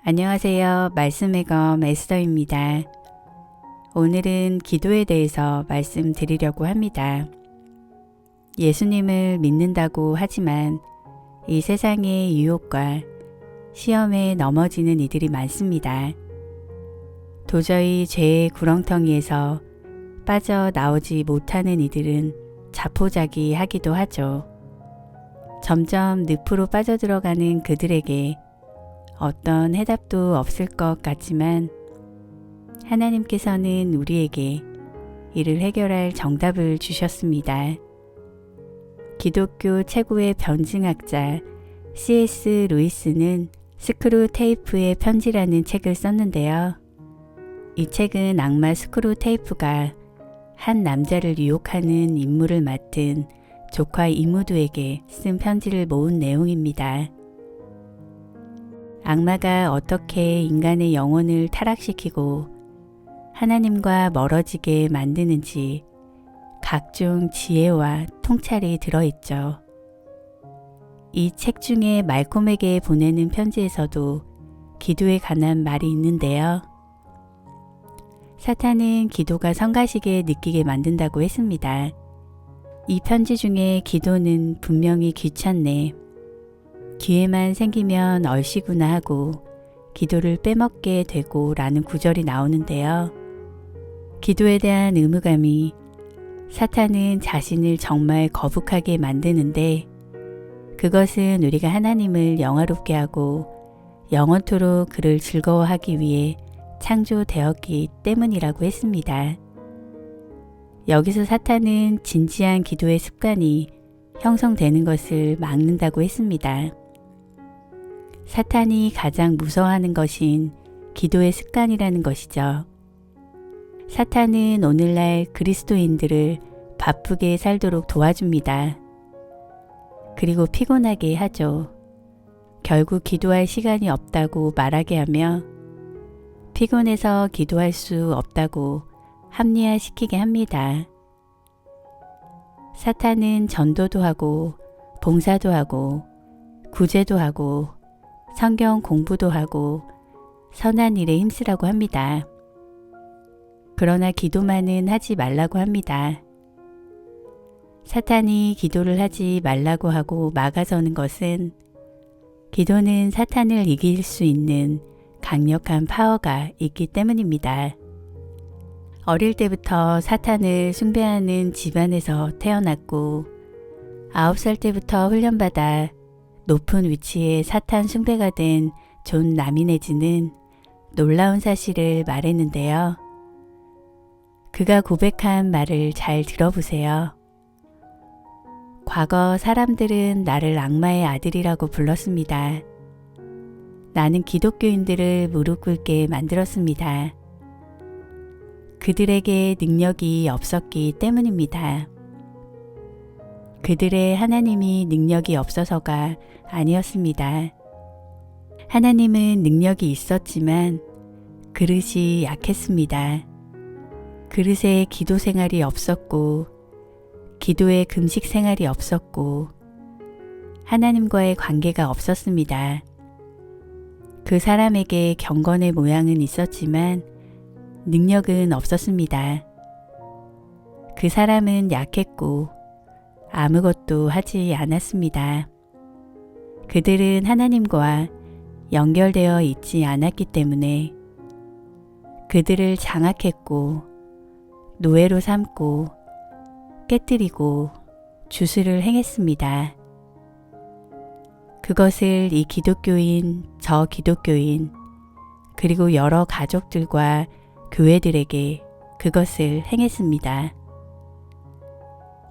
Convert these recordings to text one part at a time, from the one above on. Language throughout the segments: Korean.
안녕하세요. 말씀의 검 에스더입니다. 오늘은 기도에 대해서 말씀드리려고 합니다. 예수님을 믿는다고 하지만 이 세상의 유혹과 시험에 넘어지는 이들이 많습니다. 도저히 죄의 구렁텅이에서 빠져나오지 못하는 이들은 자포자기하기도 하죠. 점점 늪으로 빠져들어가는 그들에게 어떤 해답도 없을 것 같지만 하나님께서는 우리에게 이를 해결할 정답을 주셨습니다. 기독교 최고의 변증학자 C.S. 루이스는 스크루 테이프의 편지라는 책을 썼는데요. 이 책은 악마 스크루 테이프가 한 남자를 유혹하는 임무를 맡은 조카 이무드에게 쓴 편지를 모은 내용입니다. 악마가 어떻게 인간의 영혼을 타락시키고 하나님과 멀어지게 만드는지 각종 지혜와 통찰이 들어있죠. 이 책 중에 말콤에게 보내는 편지에서도 기도에 관한 말이 있는데요. 사탄은 기도가 성가시게 느끼게 만든다고 했습니다. 이 편지 중에 기도는 분명히 귀찮네, 기회만 생기면 얼씨구나 하고 기도를 빼먹게 되고 라는 구절이 나오는데요. 기도에 대한 의무감이 사탄은 자신을 정말 거북하게 만드는데 그것은 우리가 하나님을 영화롭게 하고 영원토록 그를 즐거워하기 위해 창조되었기 때문이라고 했습니다. 여기서 사탄은 진지한 기도의 습관이 형성되는 것을 막는다고 했습니다. 사탄이 가장 무서워하는 것인 기도의 습관이라는 것이죠. 사탄은 오늘날 그리스도인들을 바쁘게 살도록 도와줍니다. 그리고 피곤하게 하죠. 결국 기도할 시간이 없다고 말하게 하며 피곤해서 기도할 수 없다고 합리화시키게 합니다. 사탄은 전도도 하고 봉사도 하고 구제도 하고 성경 공부도 하고 선한 일에 힘쓰라고 합니다. 그러나 기도만은 하지 말라고 합니다. 사탄이 기도를 하지 말라고 하고 막아서는 것은 기도는 사탄을 이길 수 있는 강력한 파워가 있기 때문입니다. 어릴 때부터 사탄을 숭배하는 집안에서 태어났고 9살 때부터 훈련받아 높은 위치에 사탄 숭배가 된 존 라미네즈는 놀라운 사실을 말했는데요. 그가 고백한 말을 잘 들어보세요. 과거 사람들은 나를 악마의 아들이라고 불렀습니다. 나는 기독교인들을 무릎 꿇게 만들었습니다. 그들에게 능력이 없었기 때문입니다. 그들의 하나님이 능력이 없어서가 아니었습니다. 하나님은 능력이 있었지만 그릇이 약했습니다. 그릇에 기도 생활이 없었고 기도에 금식 생활이 없었고 하나님과의 관계가 없었습니다. 그 사람에게 경건의 모양은 있었지만 능력은 없었습니다. 그 사람은 약했고 아무것도 하지 않았습니다. 그들은 하나님과 연결되어 있지 않았기 때문에 그들을 장악했고 노예로 삼고 깨뜨리고 주술을 행했습니다. 그것을 이 기독교인, 저 기독교인, 그리고 여러 가족들과 교회들에게 그것을 행했습니다.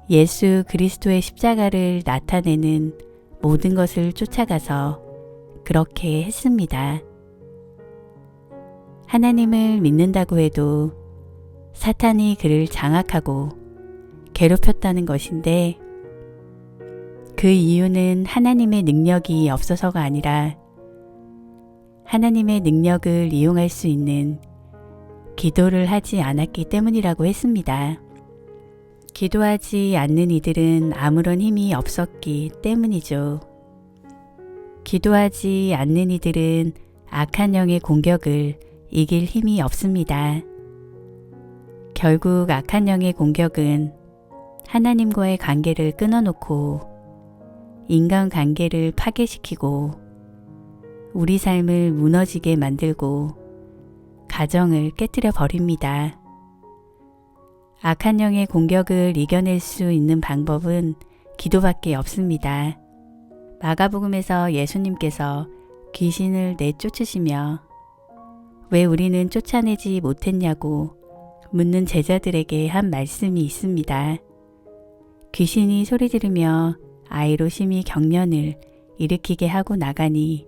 예수 그리스도의 십자가를 나타내는 모든 것을 쫓아가서 그렇게 했습니다. 하나님을 믿는다고 해도 사탄이 그를 장악하고 괴롭혔다는 것인데 그 이유는 하나님의 능력이 없어서가 아니라 하나님의 능력을 이용할 수 있는 기도를 하지 않았기 때문이라고 했습니다. 기도하지 않는 이들은 아무런 힘이 없었기 때문이죠. 기도하지 않는 이들은 악한 영의 공격을 이길 힘이 없습니다. 결국 악한 영의 공격은 하나님과의 관계를 끊어놓고 인간관계를 파괴시키고 우리 삶을 무너지게 만들고 가정을 깨뜨려 버립니다. 악한 영의 공격을 이겨낼 수 있는 방법은 기도밖에 없습니다. 마가복음에서 예수님께서 귀신을 내쫓으시며 왜 우리는 쫓아내지 못했냐고 묻는 제자들에게 한 말씀이 있습니다. 귀신이 소리 지르며 아이로 심히 경련을 일으키게 하고 나가니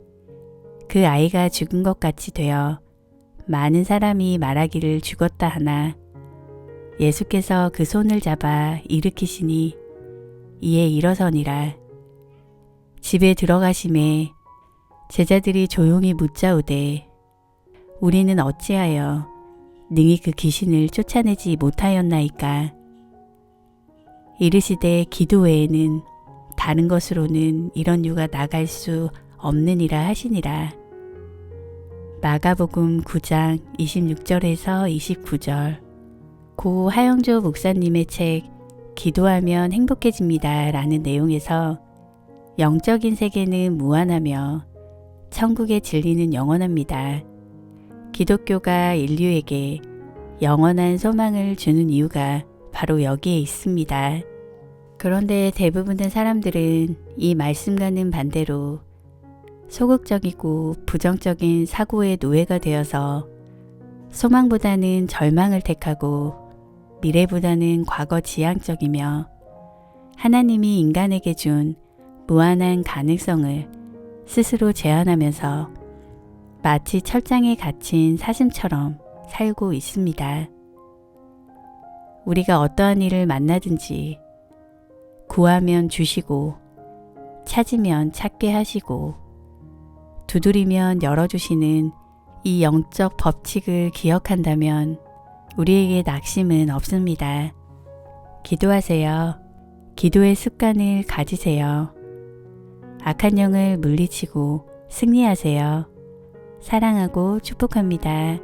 그 아이가 죽은 것 같이 되어 많은 사람이 말하기를 죽었다 하나 예수께서 그 손을 잡아 일으키시니 이에 일어서니라. 집에 들어가심에 제자들이 조용히 묻자오되 우리는 어찌하여 능히 그 귀신을 쫓아내지 못하였나이까. 이르시되 기도 외에는 다른 것으로는 이런 유가 나갈 수 없느니라 하시니라. 마가복음 9장 26절에서 29절. 고 하영조 목사님의 책 기도하면 행복해집니다 라는 내용에서 영적인 세계는 무한하며 천국의 진리는 영원합니다. 기독교가 인류에게 영원한 소망을 주는 이유가 바로 여기에 있습니다. 그런데 대부분의 사람들은 이 말씀과는 반대로 소극적이고 부정적인 사고의 노예가 되어서 소망보다는 절망을 택하고 미래보다는 과거 지향적이며 하나님이 인간에게 준 무한한 가능성을 스스로 제한하면서 마치 철장에 갇힌 사슴처럼 살고 있습니다. 우리가 어떠한 일을 만나든지 구하면 주시고 찾으면 찾게 하시고 두드리면 열어주시는 이 영적 법칙을 기억한다면 우리에게 낙심은 없습니다. 기도하세요. 기도의 습관을 가지세요. 악한 영을 물리치고 승리하세요. 사랑하고 축복합니다.